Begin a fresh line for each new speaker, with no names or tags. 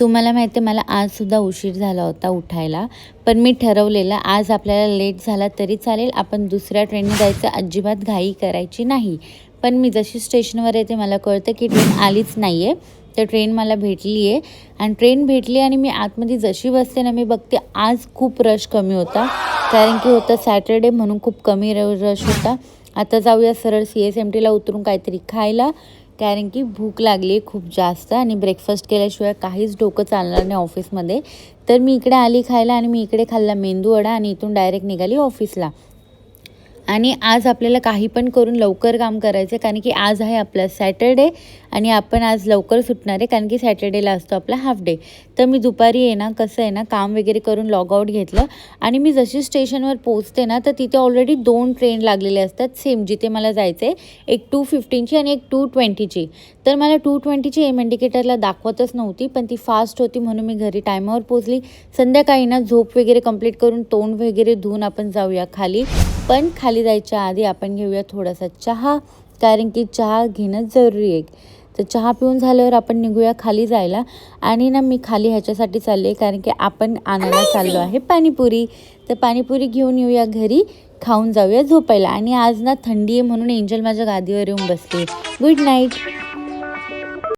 तुम्हाला माहिती आहे मला आजसुद्धा उशीर झाला होता उठायला, पण मी ठरवलेलं आज आपल्याला लेट झाला तरी चालेल, आपण दुसऱ्या ट्रेनने जायचं, अजिबात घाई करायची नाही. पण मी जशी स्टेशनवर येते मला कळतं की ट्रेन आलीच नाही आहे. तर ट्रेन मला भेटली आहे आणि ट्रेन भेटली आणि मी आतमध्ये जशी बसते ना, मी बघते आज खूप रश कमी होता. कारण की होतं सॅटर्डे म्हणून खूप कमी रश होता. आता जाऊया सरळ CSMTला उतरून काहीतरी खायला, कारण की भूक लागली आहे खूप जास्त आणि ब्रेकफास्ट केल्याशिवाय काहीच डोकं चालणार नाही ऑफिसमध्ये. तर मी इकडे आली खायला आणि मी इकडे खाल्ला मेंदूवडा आणि इथून डायरेक्ट निघाली ऑफिसला. आणि आज आपल्याला काही पण करून लवकर काम करायचं आहे, कारण की आज आहे आपला सॅटर्डे आणि आपण आज लवकर सुटणार आहे, कारण की सॅटर्डेला असतो आपला हाफ डे. तर मी दुपारी आहे ना, कसं आहे ना, काम वगैरे करून लॉगआउट घेतलं आणि मी जशी स्टेशनवर पोहोचते ना, तर तिथे ऑलरेडी 2 ट्रेन लागलेले असतात सेम जिथे मला जायचं आहे. एक 2:15ची आणि एक 2:20ची. तर मला 2:20ची इंडिकेटरला दाखवतच नव्हती, पण ती फास्ट होती म्हणून मी घरी टायमावर पोहोचली. संध्याकाळी ना झोप वगैरे कंप्लीट करून तोंड वगैरे धुवून आपण जाऊया खाली. पण खाली जायच्या आधी आपण घेऊया थोडासा चहा, कारण की चहा घेणं जरुरी आहे. तर चहा पिऊन झाल्यावर आपण निघूया खाली जायला. आणि ना मी खाली ह्याच्यासाठी चालले कारण की आपण आणायला चाललो आहे पाणीपुरी. तर पाणीपुरी घेऊन येऊया घरी, खाऊन जाऊया झोपायला. आणि आज ना थंडी आहे म्हणून एंजल माझ्या गादीवर येऊन बसली. Good night.